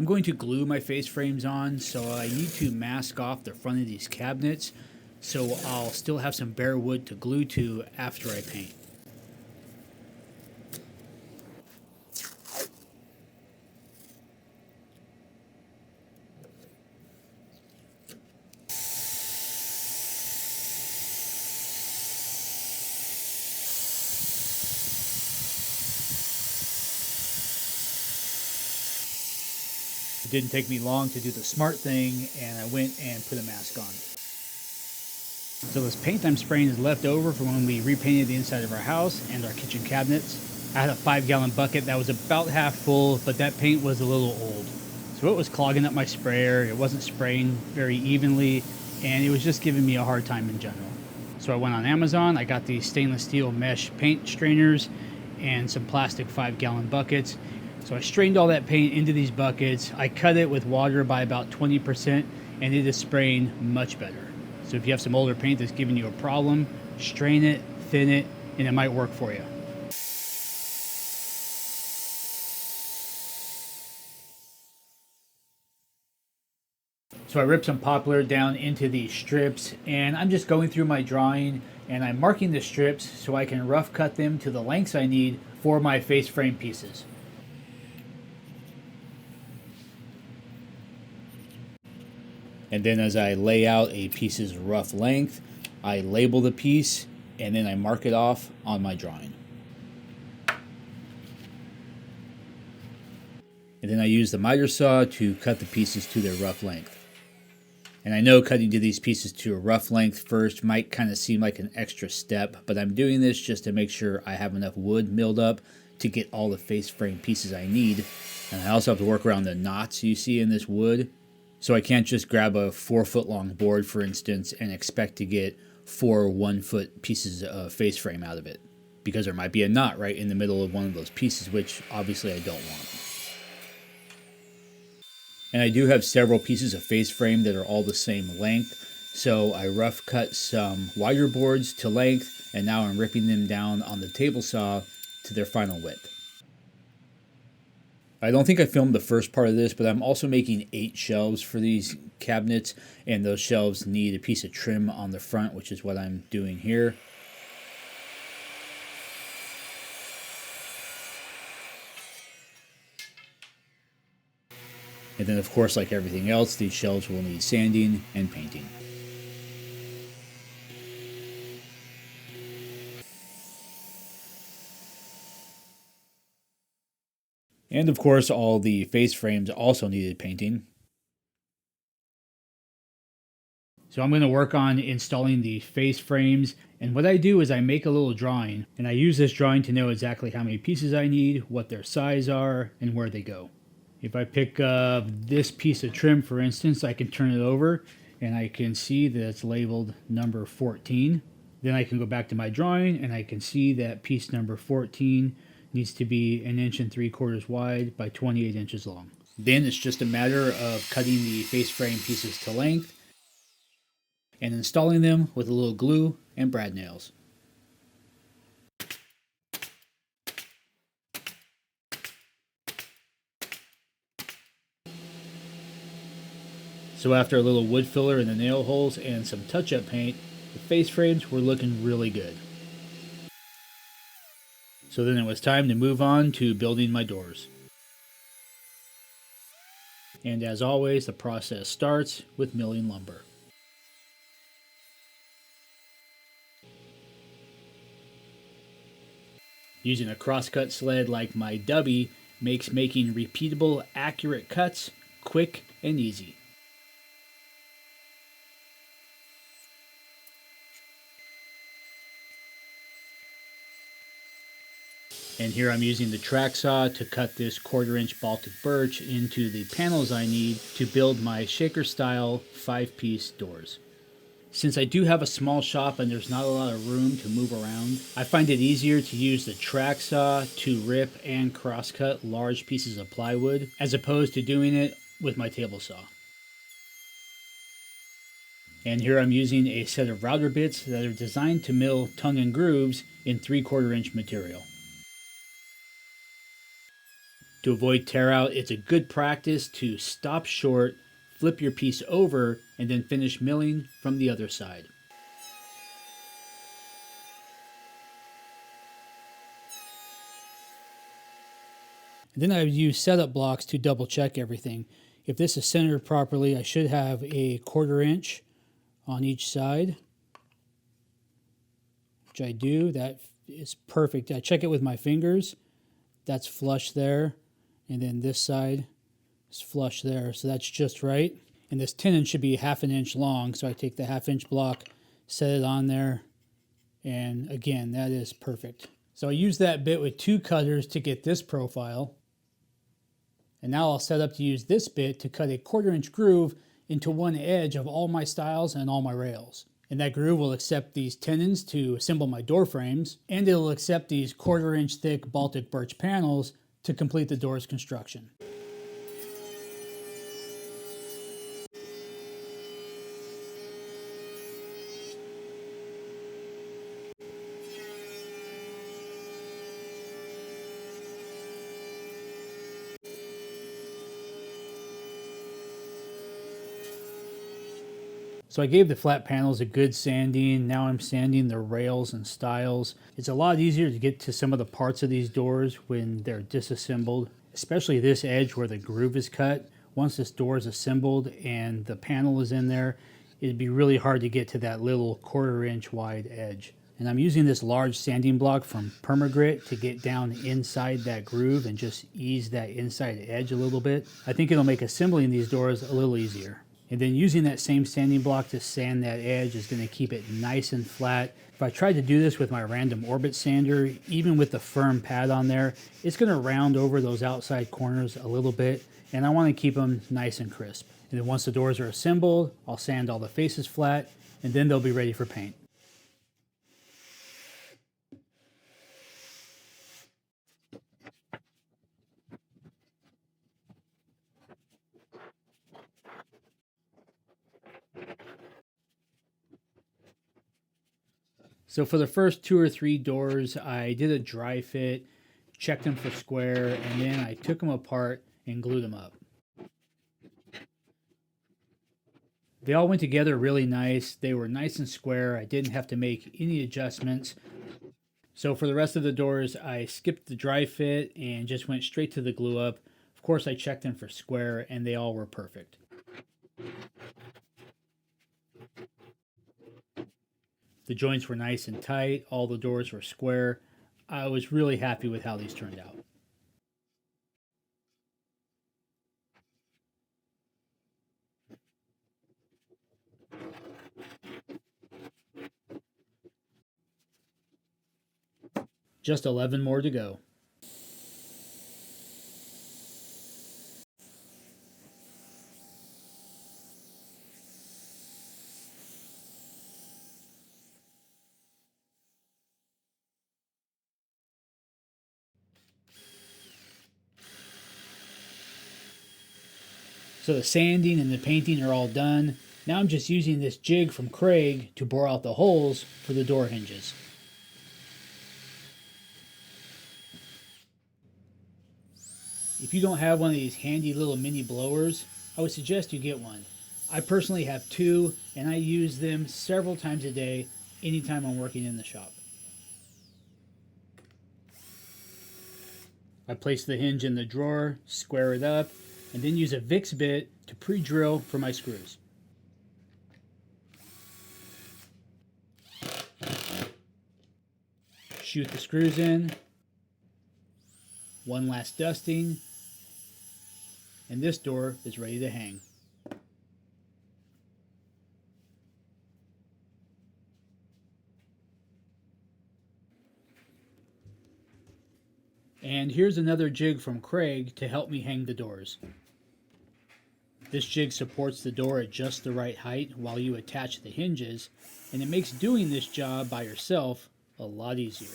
I'm going to glue my face frames on, so I need to mask off the front of these cabinets, so I'll still have some bare wood to glue to after I paint. It didn't take me long to do the smart thing, and I went and put a mask on. So this paint I'm spraying is left over from when we repainted the inside of our house and our kitchen cabinets. I had a 5-gallon bucket that was about half full, but that paint was a little old. So it was clogging up my sprayer, it wasn't spraying very evenly, and it was just giving me a hard time in general. So I went on Amazon, I got these stainless steel mesh paint strainers and some plastic 5-gallon buckets. So I strained all that paint into these buckets. I cut it with water by about 20%, and it is spraying much better. So if you have some older paint that's giving you a problem, strain it, thin it, and it might work for you. So I ripped some poplar down into these strips, and I'm just going through my drawing and I'm marking the strips so I can rough cut them to the lengths I need for my face frame pieces. And then as I lay out a piece's rough length, I label the piece and then I mark it off on my drawing. And then I use the miter saw to cut the pieces to their rough length. And I know cutting to these pieces to a rough length first might kind of seem like an extra step, but I'm doing this just to make sure I have enough wood milled up to get all the face frame pieces I need. And I also have to work around the knots you see in this wood. So I can't just grab a 4-foot long board, for instance, and expect to get 4 1-foot pieces of face frame out of it, because there might be a knot right in the middle of one of those pieces, which obviously I don't want. And I do have several pieces of face frame that are all the same length, so I rough cut some wider boards to length, and now I'm ripping them down on the table saw to their final width. I don't think I filmed the first part of this, but I'm also making 8 shelves for these cabinets, and those shelves need a piece of trim on the front, which is what I'm doing here. And then, of course, like everything else, these shelves will need sanding and painting. And of course, all the face frames also needed painting. So I'm going to work on installing the face frames. And what I do is I make a little drawing, and I use this drawing to know exactly how many pieces I need, what their size are, and where they go. If I pick up this piece of trim, for instance, I can turn it over, and I can see that it's labeled number 14. Then I can go back to my drawing, and I can see that piece number 14 needs to be 1 3/4 inches wide by 28 inches long. Then it's just a matter of cutting the face frame pieces to length and installing them with a little glue and brad nails. So after a little wood filler in the nail holes and some touch-up paint, the face frames were looking really good. So then it was time to move on to building my doors. And as always, the process starts with milling lumber. Using a crosscut sled like my Dubby makes making repeatable, accurate cuts quick and easy. And here I'm using the track saw to cut this 1/4 inch Baltic birch into the panels I need to build my shaker style 5-piece doors. Since I do have a small shop and there's not a lot of room to move around, I find it easier to use the track saw to rip and crosscut large pieces of plywood as opposed to doing it with my table saw. And here I'm using a set of router bits that are designed to mill tongue and grooves in 3/4 inch material. To avoid tear out, it's a good practice to stop short, flip your piece over, and then finish milling from the other side. And then I would use setup blocks to double check everything. If this is centered properly, I should have a 1/4 inch on each side, which I do. That is perfect. I check it with my fingers. That's flush there. And then this side is flush there. So that's just right. And this tenon should be 1/2 inch long. So I take the 1/2 inch block, set it on there. And again, that is perfect. So I use that bit with 2 cutters to get this profile. And now I'll set up to use this bit to cut a 1/4 inch groove into one edge of all my stiles and all my rails. And that groove will accept these tenons to assemble my door frames, and it'll accept these 1/4 inch thick Baltic birch panels to complete the door's construction. So I gave the flat panels a good sanding. Now I'm sanding the rails and stiles. It's a lot easier to get to some of the parts of these doors when they're disassembled, especially this edge where the groove is cut. Once this door is assembled and the panel is in there, it'd be really hard to get to that little 1/4 inch wide edge. And I'm using this large sanding block from Permagrit to get down inside that groove and just ease that inside edge a little bit. I think it'll make assembling these doors a little easier. And then using that same sanding block to sand that edge is going to keep it nice and flat. If I tried to do this with my random orbit sander, even with the firm pad on there, it's going to round over those outside corners a little bit, and I want to keep them nice and crisp. And then once the doors are assembled, I'll sand all the faces flat, and then they'll be ready for paint. So for the first 2 or 3 doors, I did a dry fit, checked them for square, and then I took them apart and glued them up. They all went together really nice. They were nice and square. I didn't have to make any adjustments. So for the rest of the doors, I skipped the dry fit and just went straight to the glue up. Of course, I checked them for square, and they all were perfect. The joints were nice and tight. All the doors were square. I was really happy with how these turned out. Just 11 more to go. So the sanding and the painting are all done. Now I'm just using this jig from Craig to bore out the holes for the door hinges. If you don't have one of these handy little mini blowers, I would suggest you get one. I personally have 2, and I use them several times a day anytime I'm working in the shop. I place the hinge in the drawer, square it up, and then use a Vicks bit to pre-drill for my screws. Shoot the screws in. One last dusting, and this door is ready to hang. And here's another jig from Craig to help me hang the doors. This jig supports the door at just the right height while you attach the hinges, and it makes doing this job by yourself a lot easier.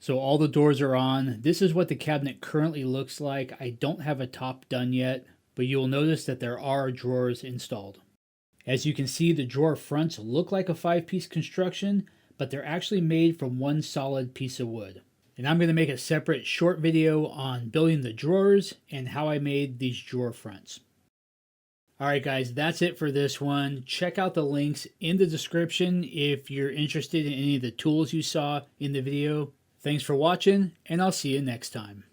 So all the doors are on. This is what the cabinet currently looks like. I don't have a top done yet, but you will notice that there are drawers installed. As you can see, the drawer fronts look like a 5-piece construction, but they're actually made from one solid piece of wood. And I'm going to make a separate short video on building the drawers and how I made these drawer fronts. Alright guys, that's it for this one. Check out the links in the description if you're interested in any of the tools you saw in the video. Thanks for watching, and I'll see you next time.